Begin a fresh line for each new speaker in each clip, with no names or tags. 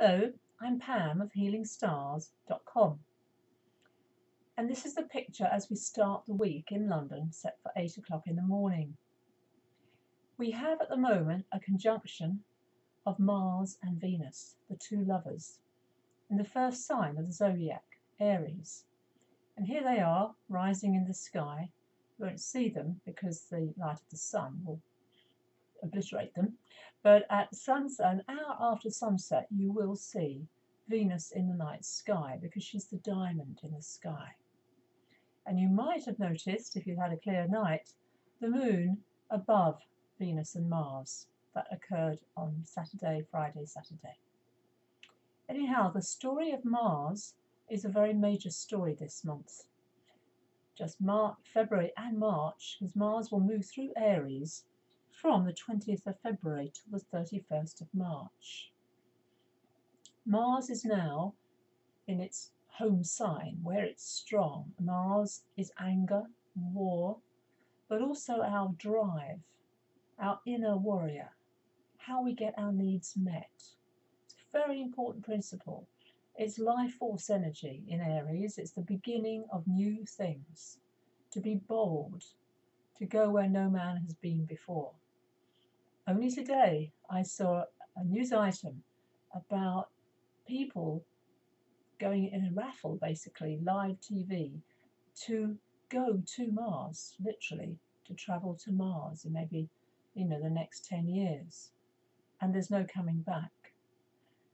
Hello, I'm Pam of healingstars.com, and this is the picture as we start the week in London, set for 8 o'clock in the morning. We have at the moment a conjunction of Mars and Venus, the two lovers, in the first sign of the zodiac, Aries. And here they are, rising in the sky. You won't see them because the light of the sun will obliterate them, but at sunset, an hour after sunset, you will see Venus in the night sky because she's the diamond in the sky. And you might have noticed, if you've had a clear night, the moon above Venus and Mars. That occurred on Friday, Saturday. Anyhow, the story of Mars is a very major story this month. Just February and March, because Mars will move through Aries from the 20th of February to the 31st of March. Mars is now in its home sign, where it's strong. Mars is anger, war, but also our drive, our inner warrior, how we get our needs met. It's a very important principle. It's life force energy in Aries. It's the beginning of new things, to be bold, to go where no man has been before. Only today I saw a news item about people going in a raffle, basically, live TV, to go to Mars, literally, to travel to Mars in maybe, the next 10 years. And there's no coming back.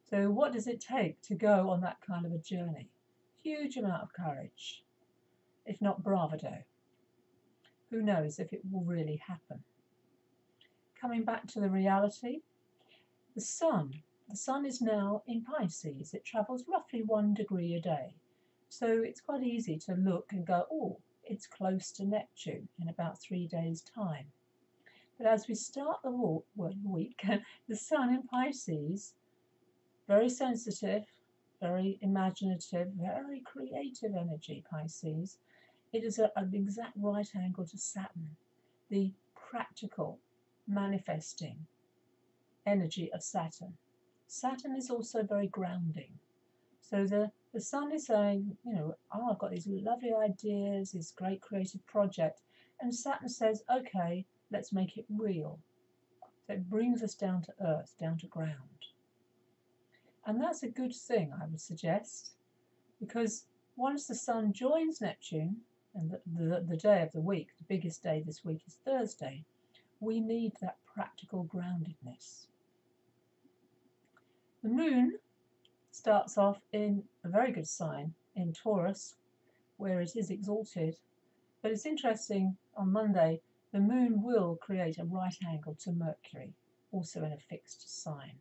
So what does it take to go on that kind of a journey? Huge amount of courage, if not bravado. Who knows if it will really happen? Coming back to the reality, the sun is now in Pisces. It travels roughly 1 degree a day. So it's quite easy to look and go, oh, it's close to Neptune in about 3 days' time. But as we start the week, the sun in Pisces, very sensitive, very imaginative, very creative energy, Pisces. It is an exact right angle to Saturn, the practical, manifesting energy of Saturn. Saturn is also very grounding. So the sun is saying, I've got these lovely ideas, this great creative project. And Saturn says, okay, let's make it real. So it brings us down to earth, down to ground. And that's a good thing, I would suggest, because once the sun joins Neptune, and the day of the week, the biggest day this week is Thursday, we need that practical groundedness. The moon starts off in a very good sign in Taurus, where it is exalted. But it's interesting, on Monday, the moon will create a right angle to Mercury, also in a fixed sign.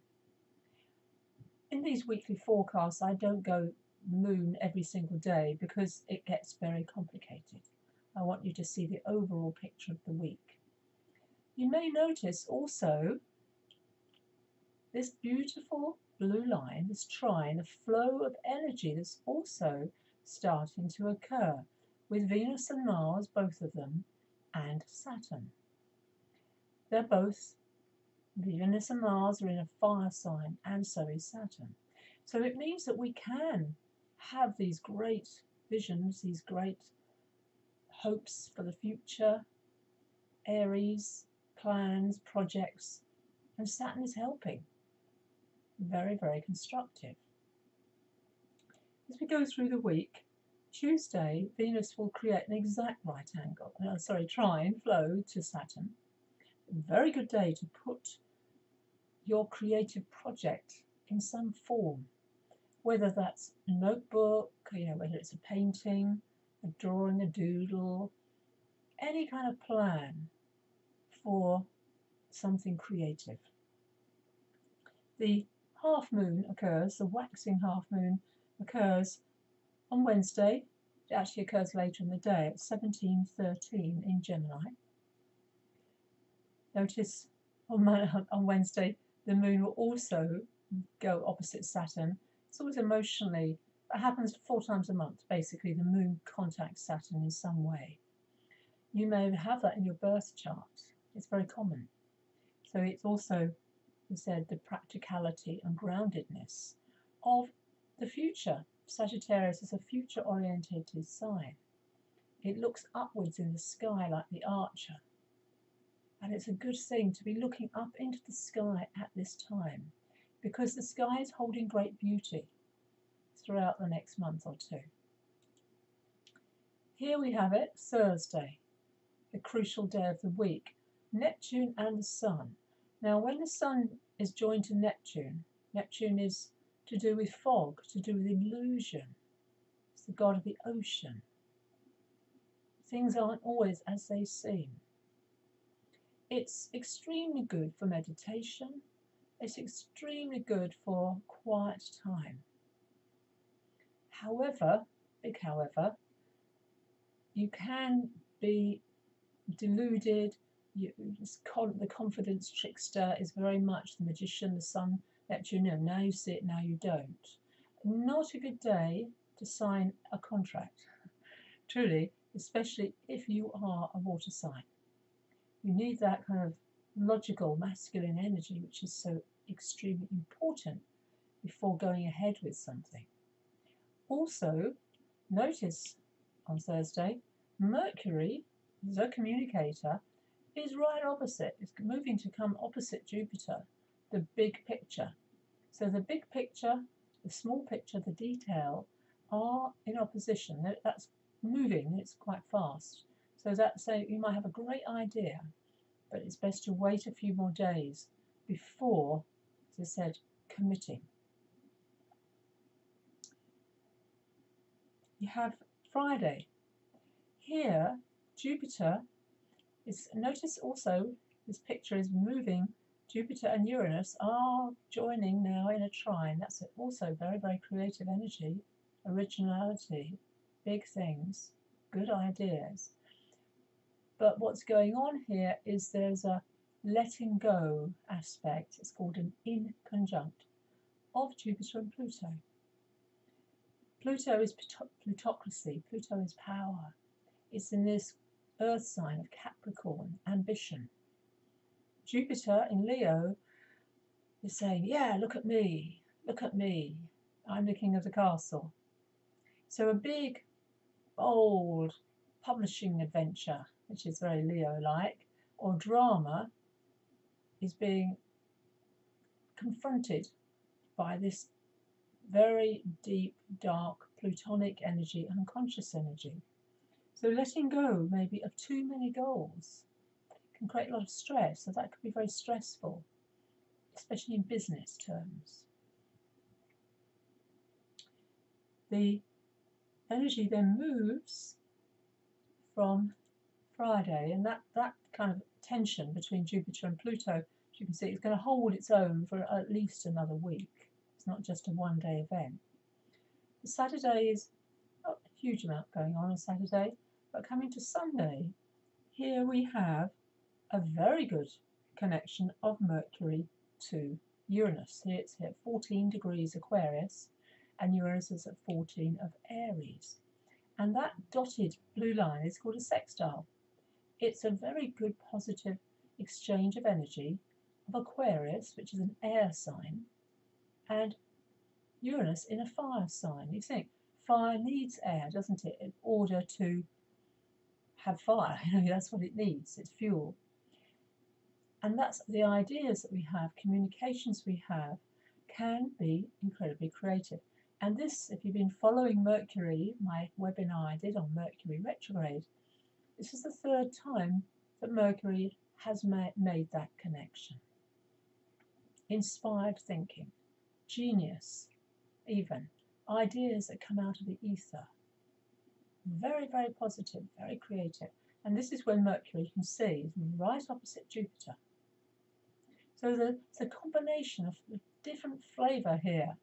In these weekly forecasts, I don't go moon every single day because it gets very complicated. I want you to see the overall picture of the week. You may notice also this beautiful blue line, this trine, the flow of energy that's also starting to occur with Venus and Mars, both of them, and Saturn. They're both, Venus and Mars are in a fire sign, and so is Saturn. So it means that we can have these great visions, these great hopes for the future, Aries, plans, projects, and Saturn is helping. Very, very constructive. As we go through the week, Tuesday, Venus will create an exact right angle, trine flow to Saturn. A very good day to put your creative project in some form, whether that's a notebook, whether it's a painting, a drawing, a doodle, any kind of plan for something creative. The half moon occurs, the waxing half moon occurs on Wednesday. It actually occurs later in the day at 17:13 in Gemini. Notice on Wednesday the moon will also go opposite Saturn. It's always emotionally, it happens 4 times a month. Basically, the moon contacts Saturn in some way. You may have that in your birth chart. It's very common. So it's also, as I said, the practicality and groundedness of the future. Sagittarius is a future orientated sign. It looks upwards in the sky like the archer. And it's a good thing to be looking up into the sky at this time, because the sky is holding great beauty throughout the next month or two. Here we have it, Thursday, the crucial day of the week, Neptune and the Sun. Now when the Sun is joined to Neptune, Neptune is to do with fog, to do with illusion. It's the god of the ocean. Things aren't always as they seem. It's extremely good for meditation. It's extremely good for quiet time. However, big however, you can be deluded. The confidence trickster is very much the magician, the Sun, Neptune. Now you see it, now you don't. Not a good day to sign a contract, truly, especially if you are a water sign. You need that kind of logical masculine energy, which is so extremely important before going ahead with something. Also, notice on Thursday, Mercury, the communicator, is right opposite. It's moving to come opposite Jupiter, the big picture. So the big picture, the small picture, the detail are in opposition. That's moving, it's quite fast. So you might have a great idea, but it's best to wait a few more days before, as I said, committing. You have Friday. Here, Jupiter is, notice also this picture is moving. Jupiter and Uranus are joining now in a trine. That's also very, very creative energy, originality, big things, good ideas. But what's going on here is there's a letting go aspect. It's called an inconjunct of Jupiter and Pluto. Pluto is plutocracy. Pluto is power. It's in this earth sign of Capricorn, ambition. Jupiter in Leo is saying, yeah, look at me, I'm the king of the castle. So a big, bold publishing adventure, which is very Leo-like, or drama, is being confronted by this very deep, dark, plutonic energy, unconscious energy. So letting go maybe of too many goals can create a lot of stress, so that could be very stressful, especially in business terms. The energy then moves from Friday, and that kind of tension between Jupiter and Pluto, as you can see, it's going to hold its own for at least another week. It's not just a one-day event. The Saturday is not a huge amount going on Saturday, but coming to Sunday, here we have a very good connection of Mercury to Uranus. Here it's at 14 degrees Aquarius, and Uranus is at 14 of Aries. And that dotted blue line is called a sextile. It's a very good positive exchange of energy of Aquarius, which is an air sign, and Uranus in a fire sign. You think fire needs air, doesn't it, in order to have fire? That's what it needs, it's fuel. And that's the ideas that we have, communications we have, can be incredibly creative. And this, if you've been following Mercury, my webinar I did on Mercury retrograde, this is the third time that Mercury has made that connection. Inspired thinking, genius, even ideas that come out of the ether. Very, very positive, very creative. And this is when Mercury, you can see, is right opposite Jupiter. So it's a combination of the different flavour here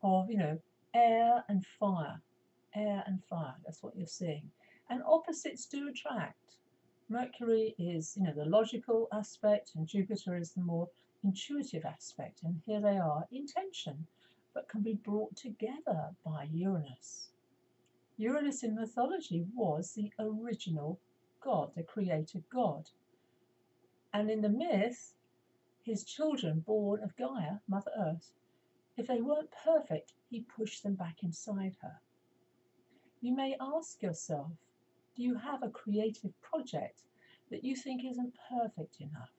of, air and fire. Air and fire, that's what you're seeing. And opposites do attract. Mercury is, the logical aspect, and Jupiter is the more intuitive aspect. And here they are in tension, but can be brought together by Uranus. Uranus in mythology was the original god, the creator god. And in the myth, his children, born of Gaia, Mother Earth, If they weren't perfect, he pushed them back inside her. You may ask yourself, do you have a creative project that you think isn't perfect enough?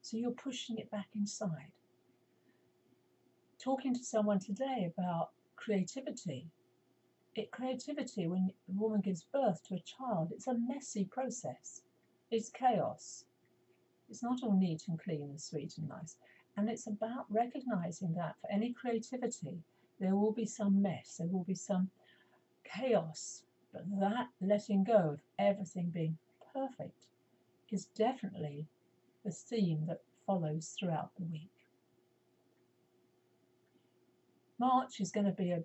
So you're pushing it back inside. Talking to someone today about creativity, when a woman gives birth to a child, it's a messy process. It's chaos. It's not all neat and clean and sweet and nice. And it's about recognizing that for any creativity, there will be some mess, there will be some chaos, but that letting go of everything being perfect is definitely the theme that follows throughout the week. March is going to be a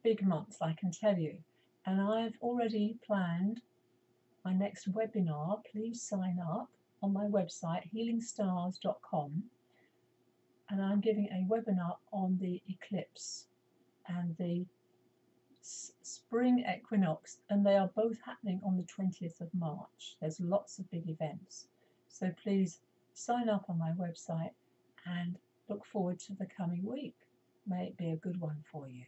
big month, I can tell you, and I've already planned my next webinar. Please sign up on my website, healingstars.com, and I'm giving a webinar on the eclipse and the spring equinox, and they are both happening on the 20th of March. There's lots of big events, so please sign up on my website and look forward to the coming week. May it be a good one for you.